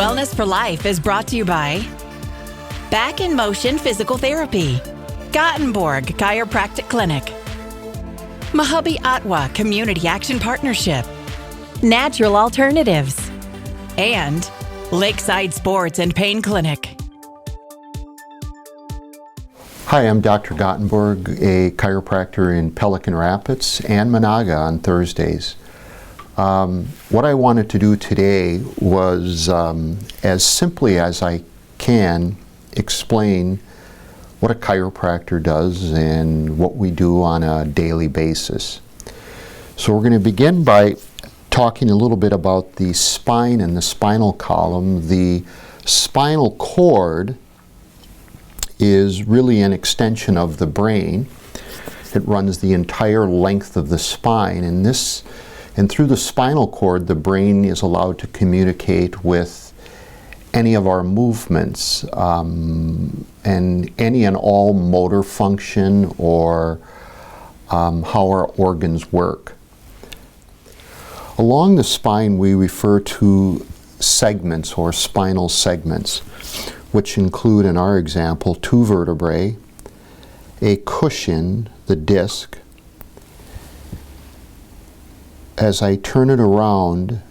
Wellness for Life is brought to you by Back in Motion Physical Therapy, Gottenborg Chiropractic Clinic, Mahabi Atwa Community Action Partnership, Natural Alternatives, and Lakeside Sports and Pain Clinic. Hi, I'm Dr. Gottenborg, a chiropractor in Pelican Rapids and Monaga on Thursdays. What I wanted to do today was, as simply as I can, explain what a chiropractor does and what we do on a daily basis. So we're going to begin by talking a little bit about the spine and the spinal column. The spinal cord is really an extension of the brain. It runs the entire length of the spine, and through the spinal cord, the brain is allowed to communicate with any of our movements and any and all motor function or how our organs work. Along the spine, we refer to segments or spinal segments, which include, in our example, 2 vertebrae, a cushion, the disc. As I turn it around,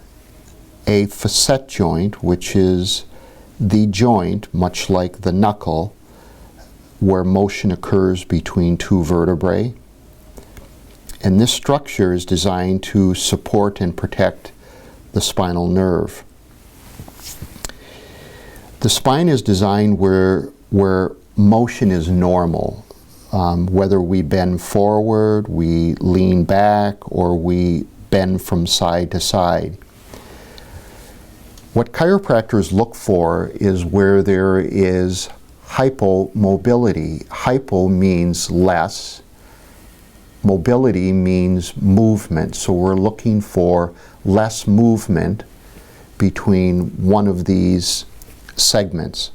a facet joint, which is the joint, much like the knuckle, where motion occurs between 2 vertebrae. And this structure is designed to support and protect the spinal nerve. The spine is designed where motion is normal. Whether we bend forward, we lean back, or we bend from side to side. What chiropractors look for is where there is hypomobility. Hypo means less. Mobility means movement. So we're looking for less movement between one of these segments.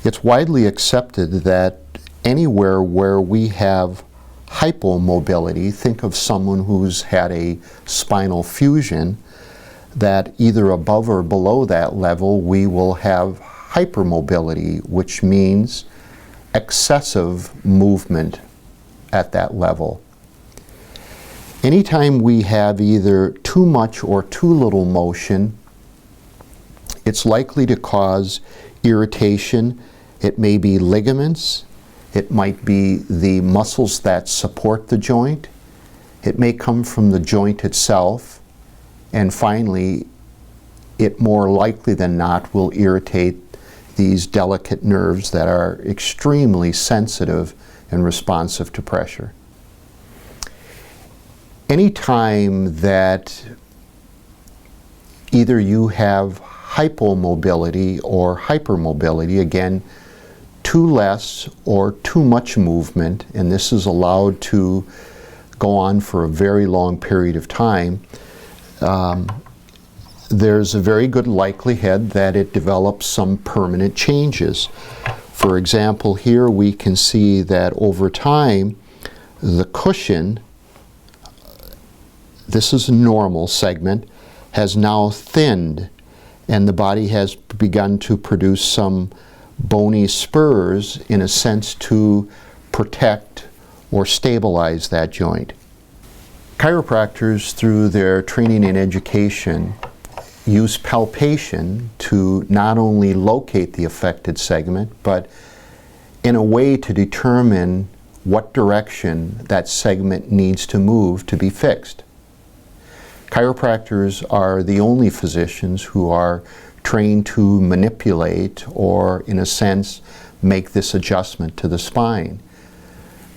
It's widely accepted that anywhere where we have hypomobility, think of someone who's had a spinal fusion, that either above or below that level we will have hypermobility, which means excessive movement at that level. Anytime we have either too much or too little motion, it's likely to cause irritation. It may be ligaments. It might be the muscles that support the joint. It may come from the joint itself. And finally, it more likely than not will irritate these delicate nerves that are extremely sensitive and responsive to pressure. Anytime that either you have hypomobility or hypermobility, again, too less or too much movement, and this is allowed to go on for a very long period of time, there's a very good likelihood that it develops some permanent changes. For example, here we can see that over time, the cushion, this is a normal segment, has now thinned, and the body has begun to produce some bony spurs, in a sense, to protect or stabilize that joint. Chiropractors, through their training and education, use palpation to not only locate the affected segment, but in a way to determine what direction that segment needs to move to be fixed. Chiropractors are the only physicians who are trained to manipulate or, in a sense, make this adjustment to the spine.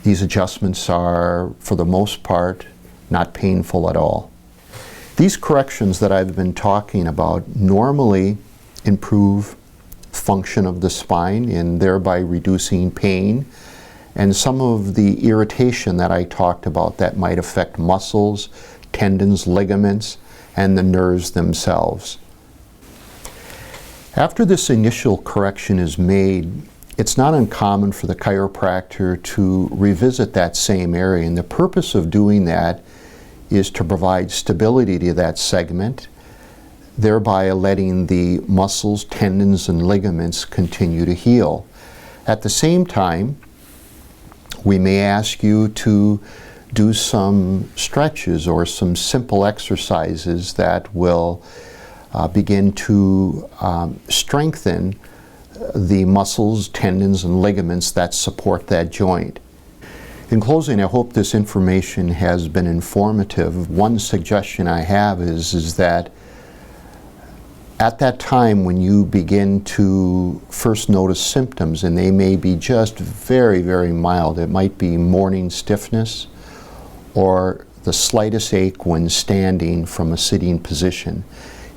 These adjustments are, for the most part, not painful at all. These corrections that I've been talking about normally improve function of the spine and thereby reducing pain and some of the irritation that I talked about that might affect muscles, tendons, ligaments, and the nerves themselves. After this initial correction is made, it's not uncommon for the chiropractor to revisit that same area, and the purpose of doing that is to provide stability to that segment, thereby letting the muscles, tendons, and ligaments continue to heal. At the same time, we may ask you to do some stretches or some simple exercises that will begin to strengthen the muscles, tendons, and ligaments that support that joint. In closing, I hope this information has been informative. One suggestion I have is that at that time when you begin to first notice symptoms, and they may be just very, very mild, it might be morning stiffness or the slightest ache when standing from a sitting position,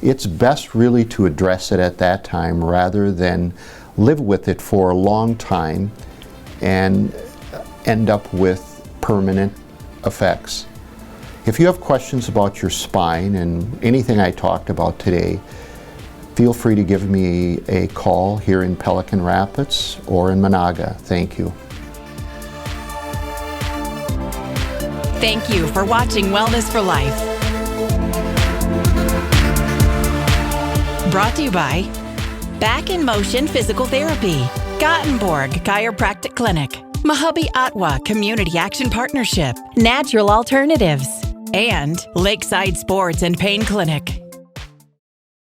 it's best really to address it at that time rather than live with it for a long time and end up with permanent effects. If you have questions about your spine and anything I talked about today, feel free to give me a call here in Pelican Rapids or in Monaga. Thank you. Thank you for watching Wellness for Life. Brought to you by Back in Motion Physical Therapy, Gottenborg Chiropractic Clinic, Mahabi Atwa Community Action Partnership, Natural Alternatives, and Lakeside Sports and Pain Clinic.